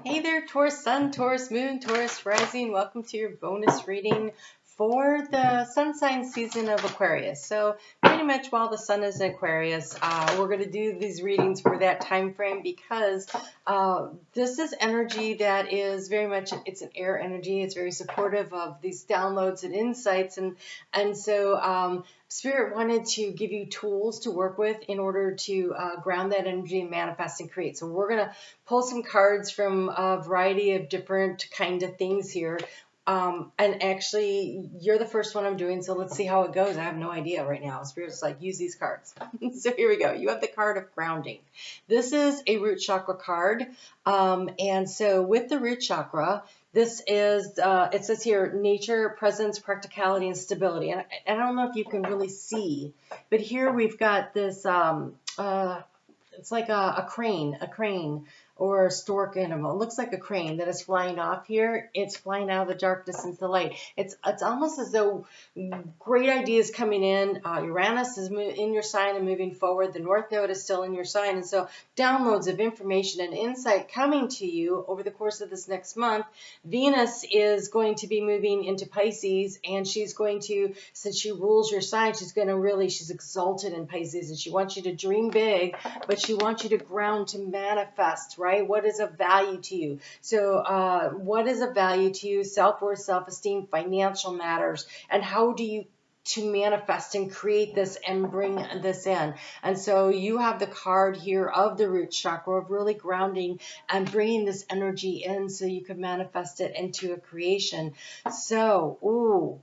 Hey there, Taurus Sun, Taurus Moon, Taurus Rising. Welcome to your bonus reading for the Sun sign season of Aquarius. So pretty much while the Sun is in Aquarius, we're going to do these readings for that time frame because this is energy that is very much, it's an air energy. It's very supportive of these downloads and insights. And so Spirit wanted to give you tools to work with in order to ground that energy and manifest and create. So we're going to pull some cards from a variety of different kind of things here. And actually, you're the first one I'm doing, so let's see how it goes. I have no idea right now. Spirit's like, use these cards. So here we go. You have the card of grounding. This is a root chakra card. And so with the root chakra, this is, it says here, nature, presence, practicality, and stability. And I don't know if you can really see, but here we've got this, it's like a crane or a stork animal. It looks like a crane that is flying off here. It's flying out of the darkness into the light. It's almost as though great ideas coming in. Uranus is in your sign and moving forward. The North Node is still in your sign. And so downloads of information and insight coming to you over the course of this next month. Venus is going to be moving into Pisces, and she's going to, since she rules your sign, she's exalted in Pisces, and she wants you to dream big, but she wants you to ground, to manifest, right? What is of value to you? So what is of value to you? Self-worth, self-esteem, financial matters, and how do you to manifest and create this and bring this in. And so you have the card here of the root chakra of really grounding and bringing this energy in so you can manifest it into a creation. So,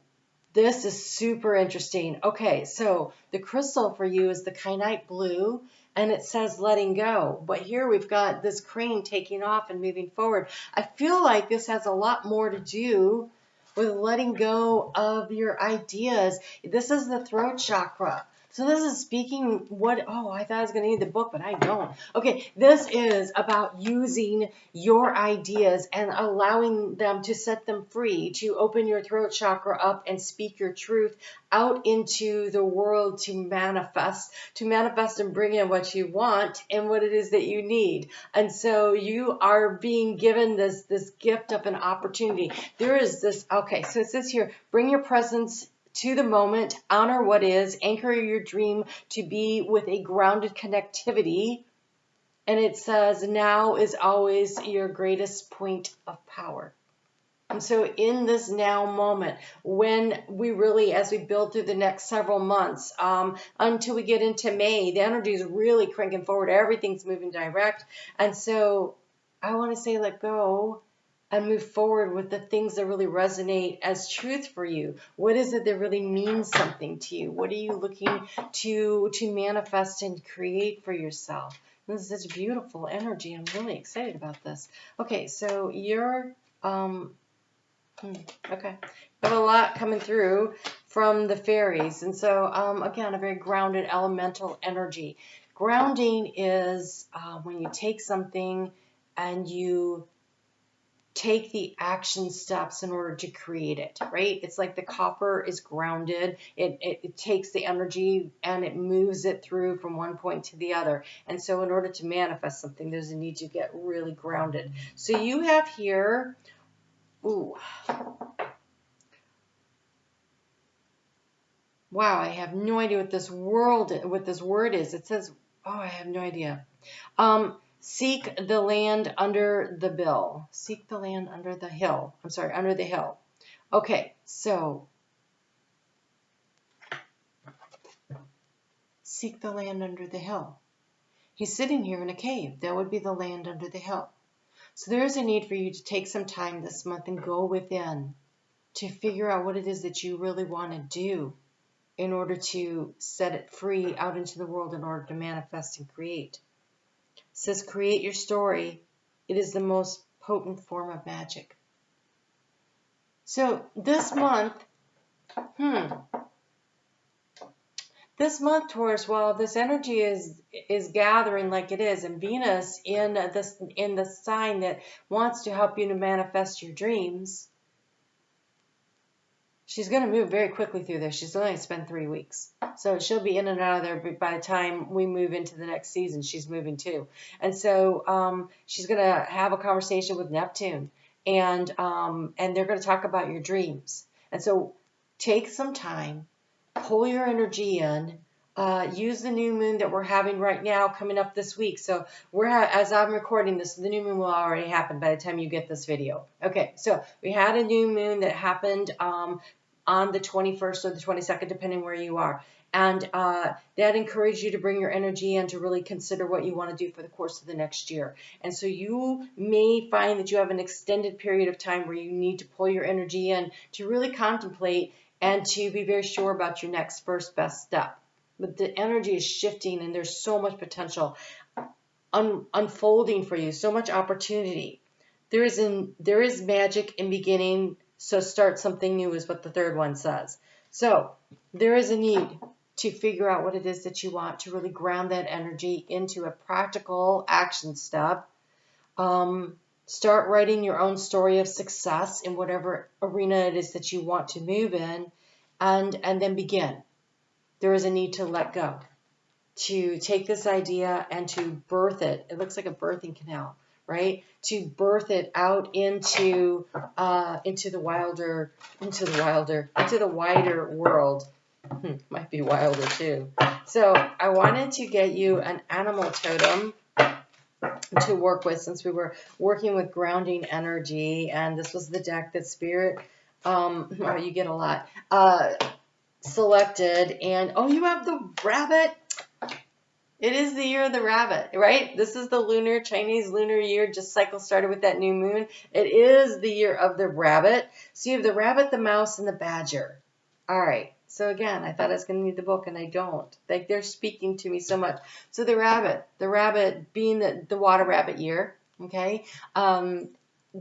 this is super interesting. Okay, so the crystal for you is the kyanite blue, and it says letting go. But here we've got this crane taking off and moving forward. I feel like this has a lot more to do with letting go of your ideas. This is the throat chakra. So this is speaking I thought I was going to need the book, but I don't. Okay, this is about using your ideas and allowing them to set them free, to open your throat chakra up and speak your truth out into the world to manifest and bring in what you want and what it is that you need. And so you are being given this gift of an opportunity. There is this, okay, so it says here, bring your presence to the moment, honor what is, anchor your dream to be with a grounded connectivity. And it says, now is always your greatest point of power. And so in this now moment, when we really, as we build through the next several months, until we get into May, the energy is really cranking forward. Everything's moving direct. And so I want to say, let go and move forward with the things that really resonate as truth for you. What is it that really means something to you? What are you looking to manifest and create for yourself? This is such beautiful energy. I'm really excited about this. Okay, so you're, okay. I have a lot coming through from the fairies. And so, again, a very grounded elemental energy. Grounding is when you take something and you take the action steps in order to create it, right? It's like the copper is grounded. It takes the energy and it moves it through from one point to the other. And so in order to manifest something, there's a need to get really grounded. So you have here, wow, I have no idea what this word is. It says, I have no idea. Seek the land under the bill. Seek the land under the hill. Under the hill. Okay, so seek the land under the hill. He's sitting here in a cave. That would be the land under the hill. So there is a need for you to take some time this month and go within to figure out what it is that you really want to do in order to set it free out into the world in order to manifest and create. It says, create your story. It is the most potent form of magic. So this month, Taurus, while this energy is gathering like it is, and Venus in the sign that wants to help you to manifest your dreams, she's going to move very quickly through there. She's only going to spend 3 weeks. So she'll be in and out of there, but by the time we move into the next season, she's moving too. And so she's going to have a conversation with Neptune, and they're going to talk about your dreams. And so take some time, pull your energy in, use the new moon that we're having right now coming up this week. So as I'm recording this, the new moon will already happen by the time you get this video. Okay, so we had a new moon that happened on the 21st or the 22nd, depending where you are. And that encouraged you to bring your energy in to really consider what you want to do for the course of the next year. And so you may find that you have an extended period of time where you need to pull your energy in to really contemplate and to be very sure about your next first best step. But the energy is shifting, and there's so much potential unfolding for you, so much opportunity. There is magic in beginning, so start something new is what the third one says. So there is a need to figure out what it is that you want, to really ground that energy into a practical action step. Start writing your own story of success in whatever arena it is that you want to move in, and then begin. There is a need to let go, to take this idea and to birth it. It looks like a birthing canal, right? To birth it out into the wider world. Might be wilder too. So I wanted to get you an animal totem to work with, since we were working with grounding energy, and this was the deck that Spirit, you get a lot, selected. And you have the rabbit. It is the year of the rabbit, right? This is the Chinese lunar year, just cycle started with that new moon. It is the year of the rabbit. So you have the rabbit, the mouse, and the badger. All right. So again, I thought I was going to need the book, and I don't. Like, they're speaking to me so much. So the rabbit being the water rabbit year, okay?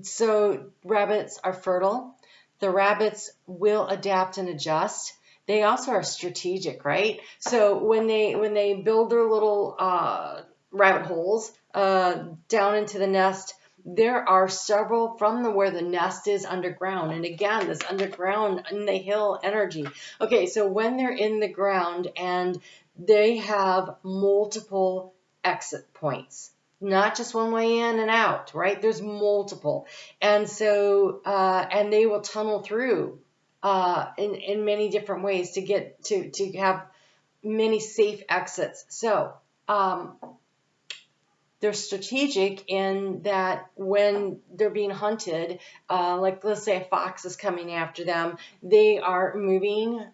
So rabbits are fertile. The rabbits will adapt and adjust. They also are strategic, right? So when they build their little rabbit holes down into the nest, there are several from where the nest is underground. And again, this underground in the hill energy. Okay, so when they're in the ground and they have multiple exit points, not just one way in and out, right? There's multiple. And so, and they will tunnel through in many different ways to get to have many safe exits. So, they're strategic in that when they're being hunted, like let's say a fox is coming after them, they are moving,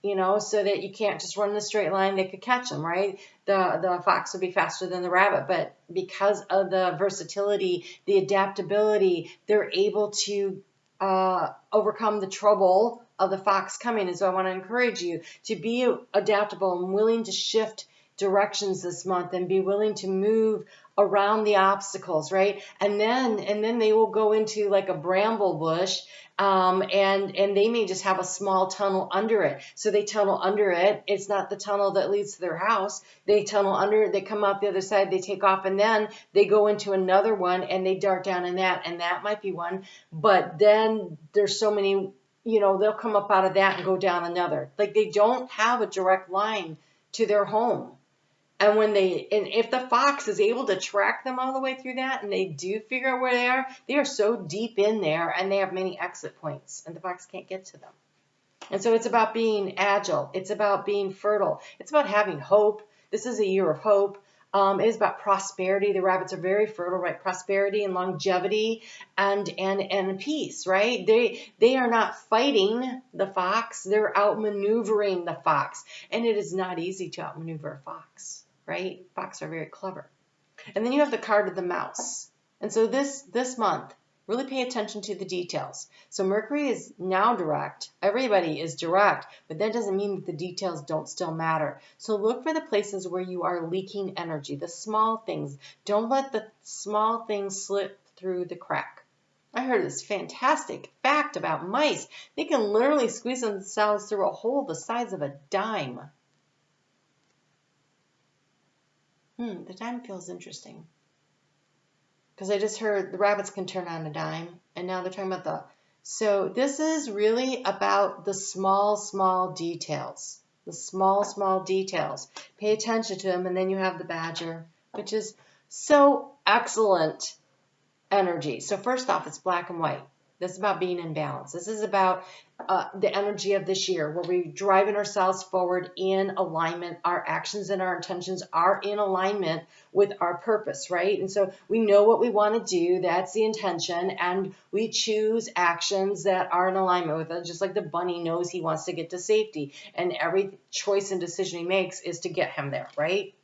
so that you can't just run in a straight line. They could catch them, right? The fox would be faster than the rabbit, but because of the versatility, the adaptability, they're able to overcome the trouble of the fox coming. And so I want to encourage you to be adaptable and willing to shift directions this month and be willing to move around the obstacles, right? And then they will go into like a bramble bush, and they may just have a small tunnel under it. So they tunnel under it. It's not the tunnel that leads to their house. They tunnel under it. They come out the other side. They take off, and then they go into another one and they dart down in that. And that might be one. But then there's so many, they'll come up out of that and go down another. Like, they don't have a direct line to their home. And if the fox is able to track them all the way through that, and they do figure out where they are so deep in there, and they have many exit points, and the fox can't get to them. And so it's about being agile. It's about being fertile. It's about having hope. This is a year of hope. It is about prosperity. The rabbits are very fertile, right? Prosperity and longevity and peace, right? They are not fighting the fox. They're outmaneuvering the fox. And it is not easy to outmaneuver a fox, right? Fox are very clever. And then you have the card of the mouse. And so this month, really pay attention to the details. So Mercury is now direct. Everybody is direct, but that doesn't mean that the details don't still matter. So look for the places where you are leaking energy, the small things. Don't let the small things slip through the crack. I heard this fantastic fact about mice. They can literally squeeze themselves through a hole the size of a dime. The dime feels interesting. Because I just heard the rabbits can turn on a dime, and now they're talking about the So this is really about the small details. The small details. Pay attention to them, and then you have the Badger, which is so excellent energy. So first off, it's black and white. This is about being in balance. This is about the energy of this year, where we're driving ourselves forward in alignment. Our actions and our intentions are in alignment with our purpose, right? And so we know what we want to do. That's the intention. And we choose actions that are in alignment with it, just like the bunny knows he wants to get to safety. And every choice and decision he makes is to get him there, right?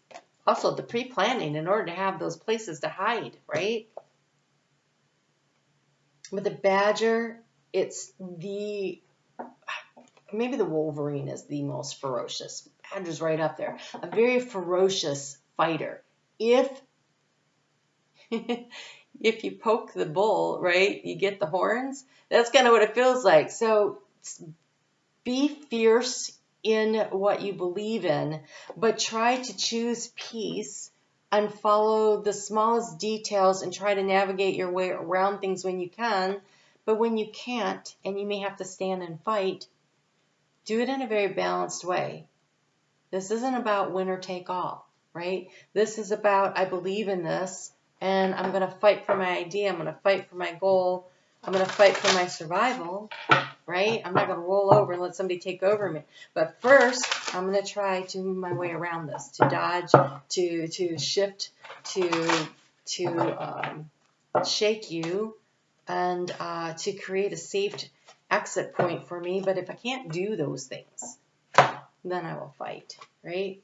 Also, the pre-planning in order to have those places to hide, right? With the Badger, it's maybe the Wolverine is the most ferocious. Badger's right up there. A very ferocious fighter. If you poke the bull, right, you get the horns. That's kind of what it feels like. So be fierce in what you believe in, but try to choose peace and follow the smallest details and try to navigate your way around things when you can. But when you can't, and you may have to stand and fight, do it in a very balanced way. This isn't about win or take all, right? This is about, I believe in this, and I'm going to fight for my idea. I'm going to fight for my goal. I'm going to fight for my survival, right? I'm not going to roll over and let somebody take over me. But first, I'm going to try to move my way around this, to dodge, to shift, to shake you, and to create a safe exit point for me. But if I can't do those things, then I will fight, right?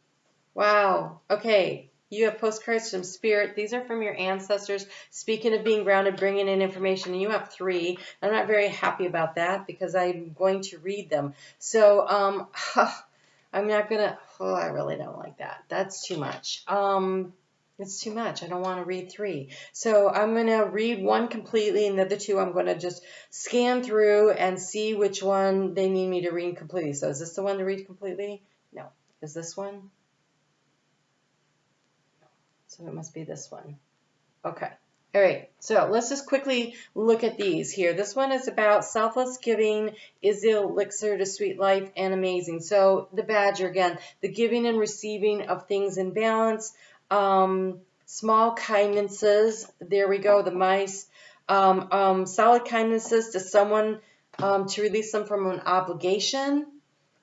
Wow. Okay. You have postcards from Spirit. These are from your ancestors. Speaking of being grounded, bringing in information, and you have 3. I'm not very happy about that because I'm going to read them. So I'm not going to, I really don't like that. That's too much. It's too much. I don't want to read 3. So I'm going to read 1 completely, and the other 2 I'm going to just scan through and see which one they need me to read completely. So is this the one to read completely? No. Is this one? So it must be this one. Okay. All right. So let's just quickly look at these here. This one is about selfless giving is the elixir to sweet life and amazing. So the Badger, again, the giving and receiving of things in balance. Small kindnesses. There we go. The mice. Solid kindnesses to someone to release them from an obligation.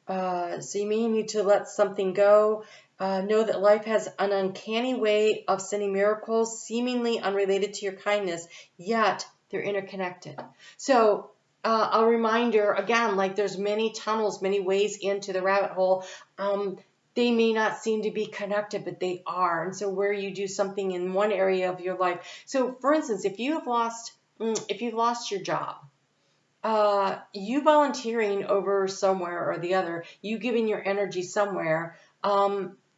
So you may need to let something go. Know that life has an uncanny way of sending miracles seemingly unrelated to your kindness, yet they're interconnected. So a reminder, again, like there's many tunnels, many ways into the rabbit hole. They may not seem to be connected, but they are. And so where you do something in one area of your life. So for instance, if you've lost your job, you volunteering over somewhere or the other, you giving your energy somewhere,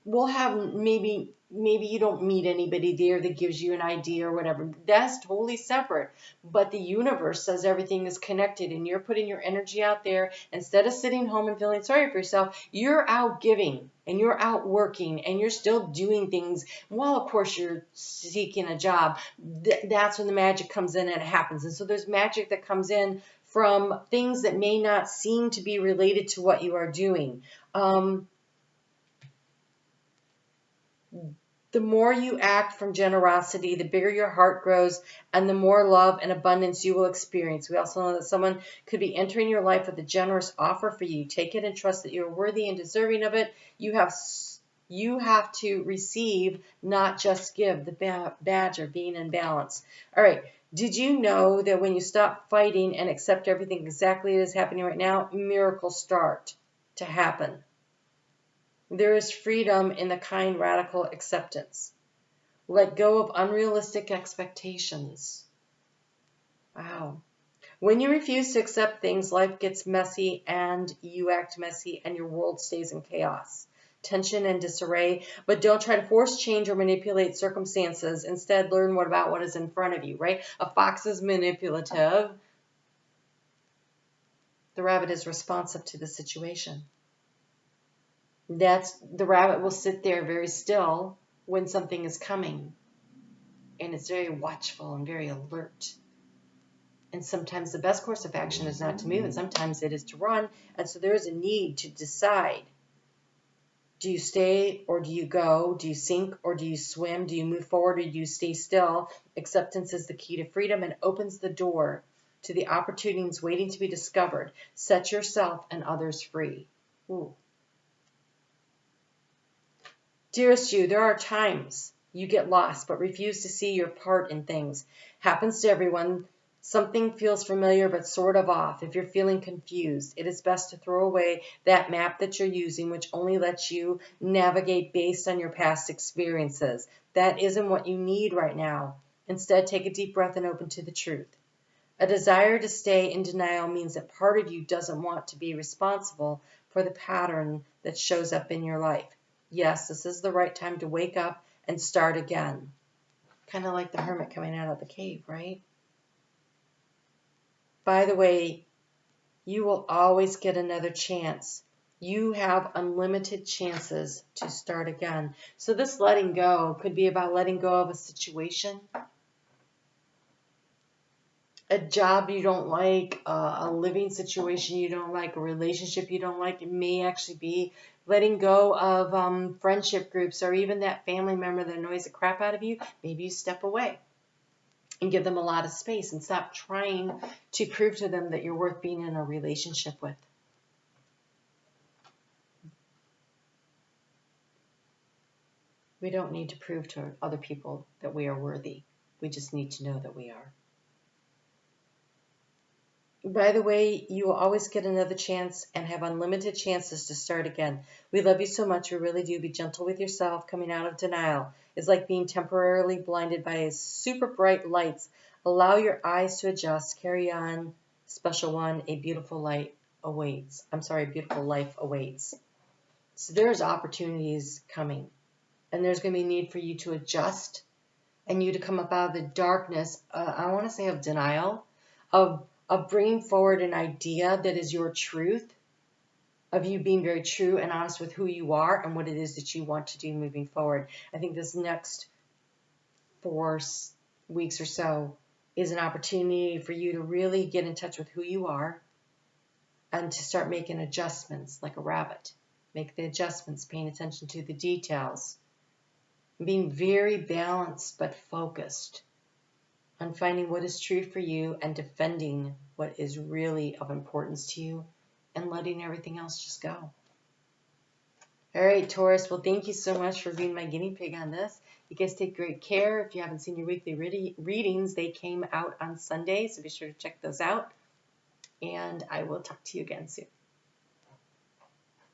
we'll have maybe you don't meet anybody there that gives you an idea or whatever. That's totally separate. But the universe says everything is connected, and you're putting your energy out there. Instead of sitting home and feeling sorry for yourself, you're out giving and you're out working and you're still doing things. Well, of course, you're seeking a job. That's when the magic comes in and it happens. And so there's magic that comes in from things that may not seem to be related to what you are doing. The more you act from generosity, the bigger your heart grows, and the more love and abundance you will experience. We also know that someone could be entering your life with a generous offer for you. Take it and trust that you are worthy and deserving of it. You have to receive, not just give. The Badger, being in balance. All right. Did you know that when you stop fighting and accept everything exactly as is happening right now, miracles start to happen? There is freedom in the kind, radical acceptance. Let go of unrealistic expectations. Wow. When you refuse to accept things, life gets messy and you act messy and your world stays in chaos, tension, and disarray. But don't try to force change or manipulate circumstances. Instead, learn about what is in front of you, right? A fox is manipulative. The rabbit is responsive to the situation. The rabbit will sit there very still when something is coming, and it's very watchful and very alert. And sometimes the best course of action is not to move, and sometimes it is to run. And so there is a need to decide. Do you stay or do you go? Do you sink or do you swim? Do you move forward or do you stay still? Acceptance is the key to freedom and opens the door to the opportunities waiting to be discovered. Set yourself and others free. Ooh. Dearest you, there are times you get lost but refuse to see your part in things. Happens to everyone. Something feels familiar but sort of off. If you're feeling confused, it is best to throw away that map that you're using, which only lets you navigate based on your past experiences. That isn't what you need right now. Instead, take a deep breath and open to the truth. A desire to stay in denial means that part of you doesn't want to be responsible for the pattern that shows up in your life. Yes, this is the right time to wake up and start again. Kind of like the hermit coming out of the cave, right? By the way, you will always get another chance. You have unlimited chances to start again. So this letting go could be about letting go of a situation, a job you don't like, a living situation you don't like, a relationship you don't like. It may actually be letting go of friendship groups or even that family member that annoys the crap out of you. Maybe you step away and give them a lot of space and stop trying to prove to them that you're worth being in a relationship with. We don't need to prove to other people that we are worthy. We just need to know that we are. By the way, you will always get another chance and have unlimited chances to start again. We love you so much. We really do. Be gentle with yourself. Coming out of denial is like being temporarily blinded by super bright lights. Allow your eyes to adjust. Carry on. Special one, a beautiful light awaits. A beautiful life awaits. So there's opportunities coming. And there's going to be a need for you to adjust and you to come up out of the darkness, I want to say of denial, of bringing forward an idea that is your truth, of you being very true and honest with who you are and what it is that you want to do moving forward. I think this next 4 weeks or so is an opportunity for you to really get in touch with who you are and to start making adjustments like a rabbit. Make the adjustments, paying attention to the details, being very balanced but focused on finding what is true for you and defending what is really of importance to you and letting everything else just go. All right, Taurus. Well, thank you so much for being my guinea pig on this. You guys take great care. If you haven't seen your weekly readings, they came out on Sunday, so be sure to check those out. And I will talk to you again soon.